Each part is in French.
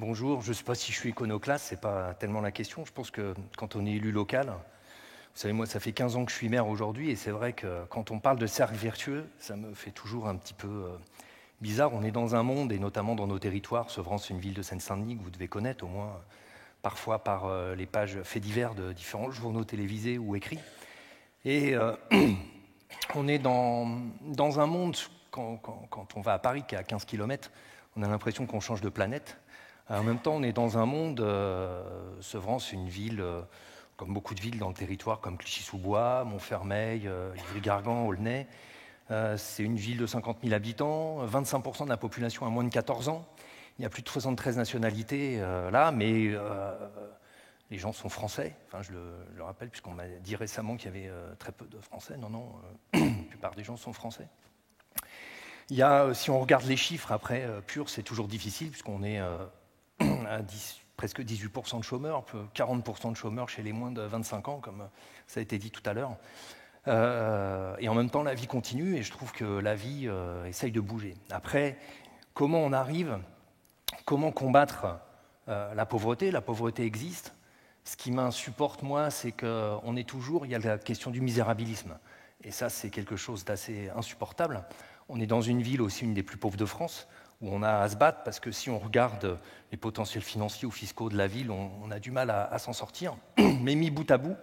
Bonjour, je ne sais pas si je suis iconoclaste, ce n'est pas tellement la question. Je pense que quand on est élu local, vous savez, moi, ça fait 15 ans que je suis maire aujourd'hui, et c'est vrai que quand on parle de cercle vertueux, ça me fait toujours un petit peu bizarre. On est dans un monde, et notamment dans nos territoires, Sevran, c'est une ville de Seine-Saint-Denis que vous devez connaître, au moins parfois par les pages faits divers de différents journaux télévisés ou écrits. Et on est dans un monde, quand on va à Paris, qui est à 15 km, on a l'impression qu'on change de planète. En même temps, on est dans un monde, Sevran, c'est une ville, comme beaucoup de villes dans le territoire, comme Clichy-sous-Bois, Montfermeil, Ivry-Gargan, Aulnay. C'est une ville de 50 000 habitants, 25% de la population a moins de 14 ans. Il y a plus de 73 nationalités là, mais les gens sont français. Enfin, je le rappelle, puisqu'on m'a dit récemment qu'il y avait très peu de Français. Non, la plupart des gens sont français. Il y a, si on regarde les chiffres, après, pur, c'est toujours difficile, puisqu'on est à presque 18% de chômeurs, 40% de chômeurs chez les moins de 25 ans, comme ça a été dit tout à l'heure. Et en même temps, la vie continue, et je trouve que la vie essaye de bouger. Après, comment on arrive, comment combattre la pauvreté? La pauvreté existe. Ce qui m'insupporte, moi, c'est qu'on est toujours, il y a la question du misérabilisme. Et ça, c'est quelque chose d'assez insupportable. On est dans une ville aussi, une des plus pauvres de France, où on a à se battre, parce que si on regarde les potentiels financiers ou fiscaux de la ville, on a du mal à s'en sortir. Mais mis bout à bout,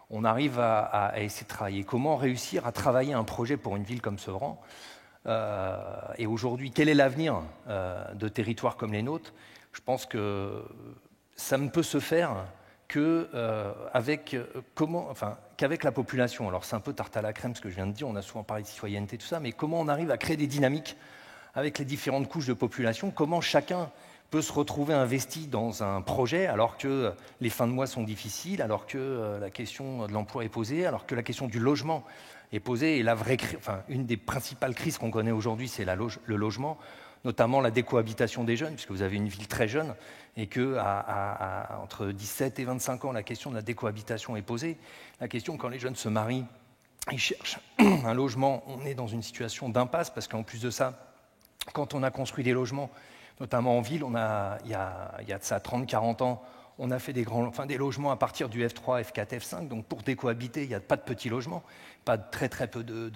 on arrive à essayer de travailler. Comment réussir à travailler un projet pour une ville comme Sevran? Et aujourd'hui, quel est l'avenir de territoires comme les nôtres? Je pense que ça ne peut se faire qu'avec la population. Alors c'est un peu tarte à la crème ce que je viens de dire, on a souvent parlé de citoyenneté, tout ça, mais comment on arrive à créer des dynamiques avec les différentes couches de population, comment chacun peut se retrouver investi dans un projet alors que les fins de mois sont difficiles, alors que la question de l'emploi est posée, alors que la question du logement est posée. Et une des principales crises qu'on connaît aujourd'hui, c'est le logement, notamment la décohabitation des jeunes, puisque vous avez une ville très jeune, et que entre 17 et 25 ans, la question de la décohabitation est posée. La question, quand les jeunes se marient, ils cherchent un logement, on est dans une situation d'impasse, parce qu'en plus de ça, quand on a construit des logements, notamment en ville, il y a de ça 30-40 ans, on a fait des logements à partir du F3, F4, F5. Donc pour décohabiter, il n'y a pas de petits logements, pas très peu de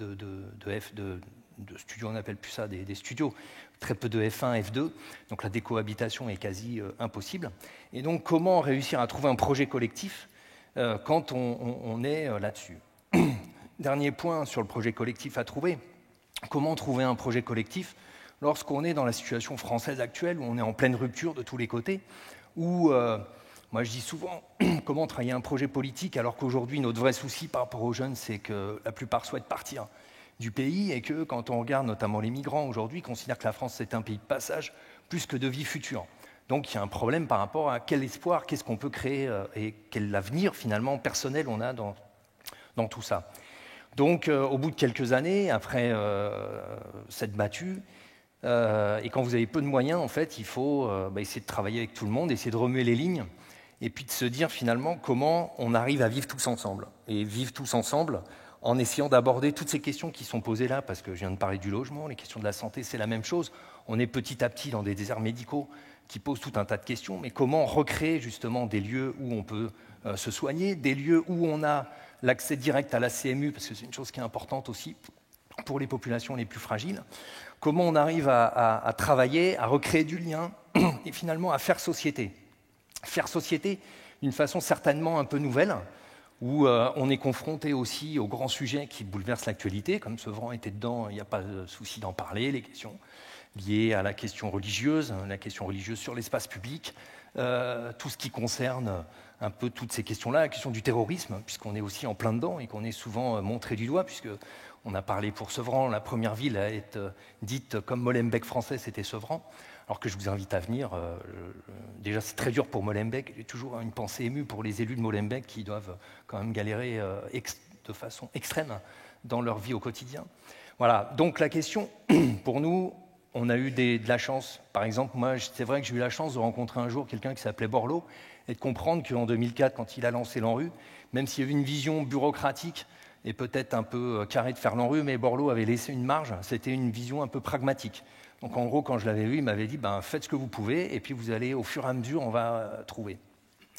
studios, on n'appelle plus ça des studios, très peu de F1, F2. Donc la décohabitation est quasi impossible. Et donc comment réussir à trouver un projet collectif quand on est là-dessus? Dernier point sur le projet collectif à trouver. Comment trouver un projet collectif lorsqu'on est dans la situation française actuelle, où on est en pleine rupture de tous les côtés, où, moi je dis souvent, comment travailler un projet politique alors qu'aujourd'hui, notre vrai souci par rapport aux jeunes, c'est que la plupart souhaitent partir du pays, et que quand on regarde notamment les migrants aujourd'hui, considèrent que la France c'est un pays de passage plus que de vie future. Donc il y a un problème par rapport à quel espoir, qu'est-ce qu'on peut créer et quel avenir finalement personnel on a dans tout ça. Donc au bout de quelques années, après cette battue, et quand vous avez peu de moyens, en fait, il faut essayer de travailler avec tout le monde, essayer de remuer les lignes, et puis de se dire finalement comment on arrive à vivre tous ensemble. Et vivre tous ensemble en essayant d'aborder toutes ces questions qui sont posées là, parce que je viens de parler du logement, les questions de la santé, c'est la même chose. On est petit à petit dans des déserts médicaux qui posent tout un tas de questions, mais comment recréer justement des lieux où on peut se soigner, des lieux où on a l'accès direct à la CMU, parce que c'est une chose qui est importante aussi pour les populations les plus fragiles. Comment on arrive à travailler, à recréer du lien et finalement à faire société. Faire société d'une façon certainement un peu nouvelle, où on est confronté aussi aux grands sujets qui bouleversent l'actualité, comme Sevran était dedans, il n'y a pas de souci d'en parler, les questions liées à la question religieuse sur l'espace public, tout ce qui concerne un peu toutes ces questions-là, la question du terrorisme, puisqu'on est aussi en plein dedans et qu'on est souvent montré du doigt, puisqu'on a parlé pour Sevran, la première ville à être dite comme Molenbeek français, c'était Sevran, alors que je vous invite à venir. Déjà, c'est très dur pour Molenbeek, j'ai toujours une pensée émue pour les élus de Molenbeek qui doivent quand même galérer de façon extrême dans leur vie au quotidien. Voilà, donc la question, pour nous, on a eu de la chance. Par exemple, moi, c'est vrai que j'ai eu la chance de rencontrer un jour quelqu'un qui s'appelait Borloo et de comprendre qu'en 2004, quand il a lancé l'ANRU, même s'il y avait une vision bureaucratique et peut-être un peu carré de Ferland-Rue, mais Borloo avait laissé une marge, c'était une vision un peu pragmatique. Donc en gros, quand je l'avais vu, il m'avait dit faites ce que vous pouvez, et puis vous allez, au fur et à mesure, on va trouver.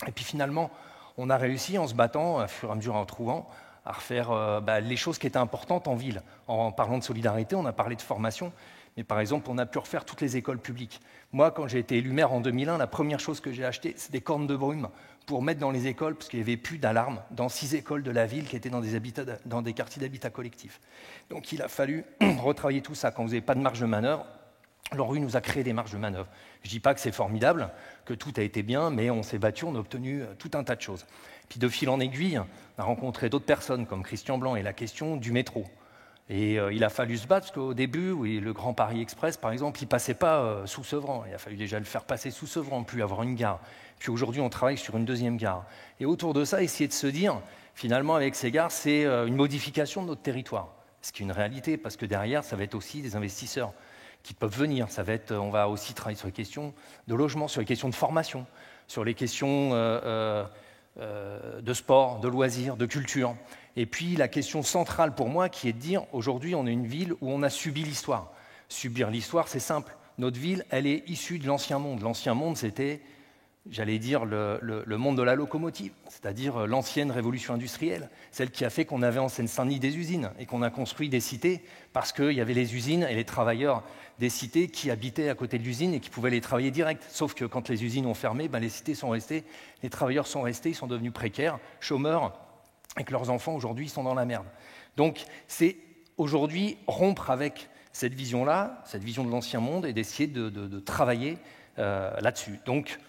Et puis finalement, on a réussi en se battant, au fur et à mesure en trouvant, à refaire les choses qui étaient importantes en ville. En parlant de solidarité, on a parlé de formation, mais par exemple, on a pu refaire toutes les écoles publiques. Moi, quand j'ai été élu maire en 2001, la première chose que j'ai achetée, c'est des cornes de brume pour mettre dans les écoles, parce qu'il n'y avait plus d'alarme, dans 6 écoles de la ville qui étaient dans des quartiers d'habitat collectif. Donc il a fallu retravailler tout ça. Quand vous n'avez pas de marge de manœuvre, l'ANRU nous a créé des marges de manœuvre. Je ne dis pas que c'est formidable, que tout a été bien, mais on s'est battu, on a obtenu tout un tas de choses. Puis de fil en aiguille, on a rencontré d'autres personnes comme Christian Blanc et la question du métro. Et il a fallu se battre parce qu'au début, oui, le Grand Paris Express, par exemple, il ne passait pas sous Sevran. Il a fallu déjà le faire passer sous Sevran, puis avoir une gare. Puis aujourd'hui, on travaille sur une deuxième gare. Et autour de ça, essayer de se dire, finalement, avec ces gares, c'est une modification de notre territoire. Ce qui est une réalité, parce que derrière, ça va être aussi des investisseurs qui peuvent venir. On va aussi travailler sur les questions de logement, sur les questions de formation, sur les questions de sport, de loisirs, de culture. Et puis la question centrale pour moi qui est de dire, aujourd'hui on est une ville où on a subi l'histoire. Subir l'histoire, c'est simple. Notre ville, elle est issue de l'ancien monde. L'ancien monde, c'était, j'allais dire, le monde de la locomotive, c'est-à-dire l'ancienne révolution industrielle, celle qui a fait qu'on avait en Seine-Saint-Denis des usines et qu'on a construit des cités parce qu'il y avait les usines et les travailleurs des cités qui habitaient à côté de l'usine et qui pouvaient les travailler direct. Sauf que quand les usines ont fermé, les cités sont restées, les travailleurs sont restés, ils sont devenus précaires, chômeurs, et que leurs enfants aujourd'hui sont dans la merde. Donc c'est aujourd'hui rompre avec cette vision-là, cette vision de l'ancien monde, et d'essayer de travailler là-dessus. Donc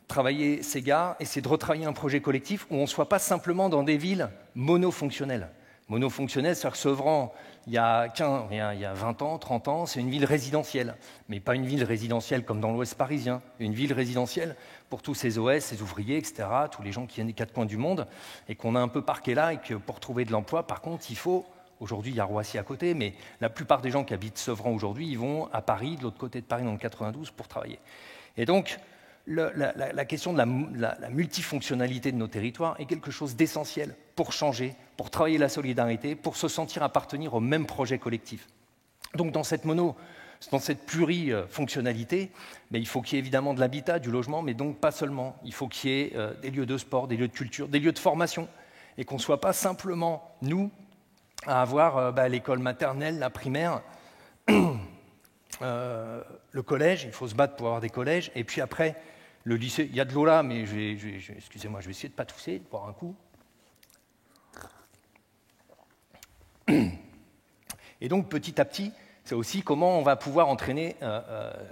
travailler ces gars, essayer de retravailler un projet collectif où on ne soit pas simplement dans des villes monofonctionnelles. Monofonctionnelles, c'est-à-dire que Sevran, il y a 20 ans, 30 ans, c'est une ville résidentielle, mais pas une ville résidentielle comme dans l'Ouest parisien, une ville résidentielle pour tous ces OS, ces ouvriers, etc., tous les gens qui viennent des 4 coins du monde, et qu'on a un peu parqué là, et que pour trouver de l'emploi, par contre, il faut, aujourd'hui il y a Roissy à côté, mais la plupart des gens qui habitent Sevran aujourd'hui, ils vont à Paris, de l'autre côté de Paris, dans le 92, pour travailler. Et donc, la question de la multifonctionnalité de nos territoires est quelque chose d'essentiel pour changer, pour travailler la solidarité, pour se sentir appartenir au même projet collectif. Donc dans cette plurifonctionnalité, il faut qu'il y ait évidemment de l'habitat, du logement, mais donc pas seulement. Il faut qu'il y ait des lieux de sport, des lieux de culture, des lieux de formation, et qu'on ne soit pas simplement, nous, à avoir l'école maternelle, la primaire, le collège, il faut se battre pour avoir des collèges, et puis après, le lycée. Il y a de l'eau là, mais excusez-moi, je vais essayer de ne pas tousser, de boire un coup. Et donc, petit à petit, c'est aussi comment on va pouvoir entraîner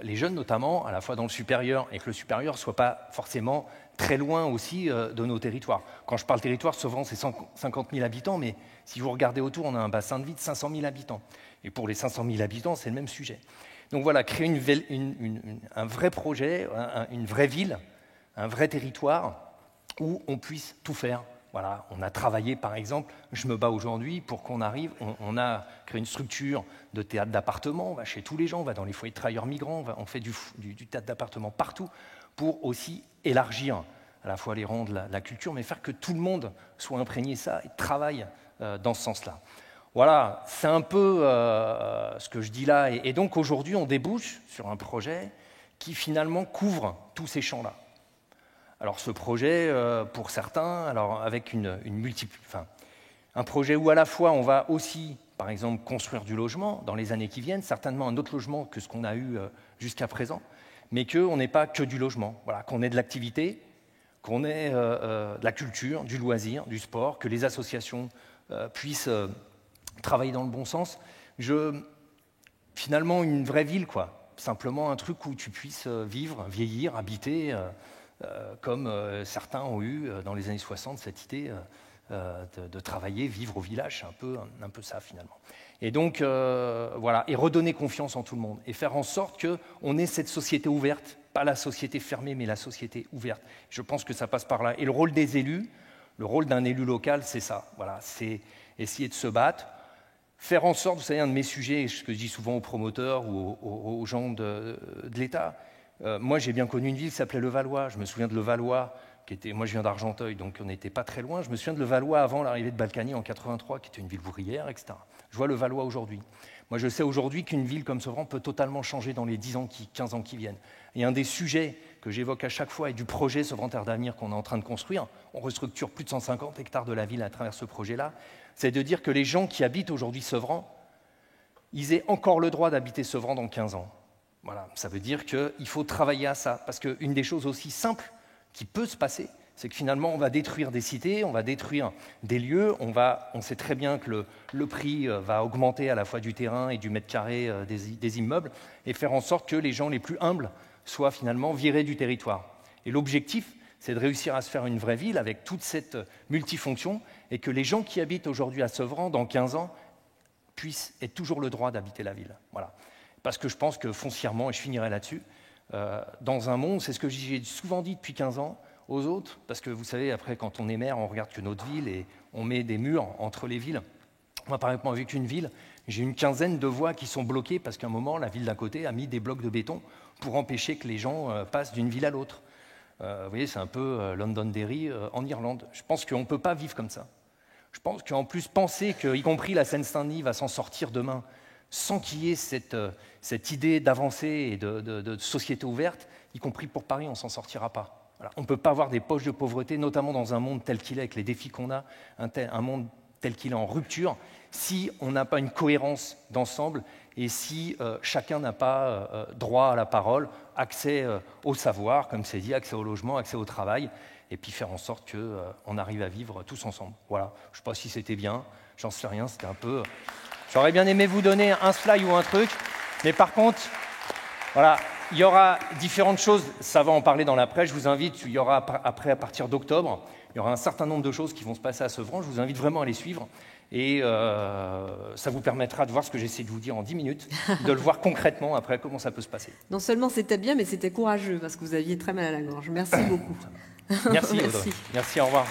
les jeunes, notamment, à la fois dans le supérieur, et que le supérieur ne soit pas forcément très loin aussi de nos territoires. Quand je parle territoire, souvent c'est 150 000 habitants, mais si vous regardez autour, on a un bassin de vie de 500 000 habitants. Et pour les 500 000 habitants, c'est le même sujet. Donc voilà, créer un vrai projet, une vraie ville, un vrai territoire où on puisse tout faire. Voilà, on a travaillé, par exemple, je me bats aujourd'hui pour qu'on arrive, on a créé une structure de théâtre d'appartement, on va chez tous les gens, on va dans les foyers de travailleurs migrants, on fait du théâtre d'appartement partout pour aussi élargir à la fois les rangs de la culture, mais faire que tout le monde soit imprégné de ça et travaille dans ce sens-là. Voilà, c'est un peu ce que je dis là. Et donc aujourd'hui, on débouche sur un projet qui finalement couvre tous ces champs-là. Alors ce projet, pour certains, alors avec un projet où à la fois on va aussi, par exemple, construire du logement dans les années qui viennent, certainement un autre logement que ce qu'on a eu jusqu'à présent, mais qu'on n'ait pas que du logement, voilà, qu'on ait de l'activité, qu'on ait de la culture, du loisir, du sport, que les associations puissent travailler dans le bon sens. Finalement, une vraie ville, quoi. Simplement un truc où tu puisses vivre, vieillir, habiter, comme certains ont eu dans les années 60 cette idée de travailler, vivre au village. C'est un peu ça, finalement. Et donc, voilà, et redonner confiance en tout le monde, et faire en sorte qu'on ait cette société ouverte, pas la société fermée, mais la société ouverte. Je pense que ça passe par là. Et le rôle des élus, le rôle d'un élu local, c'est ça. Voilà, c'est essayer de se battre, faire en sorte, vous savez, un de mes sujets, ce que je dis souvent aux promoteurs ou aux gens de l'État, moi j'ai bien connu une ville qui s'appelait Levallois. Je me souviens de Levallois, moi je viens d'Argenteuil, donc on n'était pas très loin. Je me souviens de Levallois avant l'arrivée de Balkany en 83, qui était une ville ouvrière, etc. Je vois Levallois aujourd'hui. Moi je sais aujourd'hui qu'une ville comme Sevran peut totalement changer dans les 15 ans qui viennent. Et un des sujets que j'évoque à chaque fois est du projet Sevran Terre d'Avenir qu'on est en train de construire. On restructure plus de 150 hectares de la ville à travers ce projet-là. C'est de dire que les gens qui habitent aujourd'hui Sevran, ils aient encore le droit d'habiter Sevran dans 15 ans. Voilà, ça veut dire qu'il faut travailler à ça. Parce qu'une des choses aussi simples qui peut se passer, c'est que finalement, on va détruire des cités, on va détruire des lieux, on sait très bien que le prix va augmenter à la fois du terrain et du mètre carré des immeubles, et faire en sorte que les gens les plus humbles soient finalement virés du territoire. Et l'objectif, c'est de réussir à se faire une vraie ville avec toute cette multifonction, et que les gens qui habitent aujourd'hui à Sevran, dans 15 ans, puissent aient toujours le droit d'habiter la ville. Voilà. Parce que je pense que foncièrement, et je finirai là-dessus, dans un monde, c'est ce que j'ai souvent dit depuis 15 ans aux autres, parce que vous savez, après, quand on est maire, on regarde que notre ville et on met des murs entre les villes. Moi, par exemple, avec une ville, j'ai une quinzaine de voies qui sont bloquées parce qu'à un moment, la ville d'à côté a mis des blocs de béton pour empêcher que les gens passent d'une ville à l'autre. Vous voyez, c'est un peu Londonderry en Irlande. Je pense qu'on ne peut pas vivre comme ça. Je pense qu'en plus, penser qu'y compris la Seine-Saint-Denis va s'en sortir demain, sans qu'il y ait cette idée d'avancer et de société ouverte, y compris pour Paris, on ne s'en sortira pas. Voilà. On ne peut pas avoir des poches de pauvreté, notamment dans un monde tel qu'il est, avec les défis qu'on a, un monde tel qu'il est en rupture, si on n'a pas une cohérence d'ensemble et si chacun n'a pas droit à la parole, accès au savoir, comme c'est dit, accès au logement, accès au travail, et puis faire en sorte qu'on arrive à vivre tous ensemble. Voilà. Je ne sais pas si c'était bien, j'en sais rien, c'était un peu... J'aurais bien aimé vous donner un slide ou un truc, mais par contre, voilà, il y aura différentes choses, ça va en parler dans la presse, je vous invite, il y aura après, à partir d'octobre, il y aura un certain nombre de choses qui vont se passer à Sevran, je vous invite vraiment à les suivre, et ça vous permettra de voir ce que j'essaie de vous dire en 10 minutes, de le voir concrètement après, comment ça peut se passer. Non seulement c'était bien, mais c'était courageux, parce que vous aviez très mal à la gorge. Merci beaucoup. Merci Audrey. Merci, au revoir.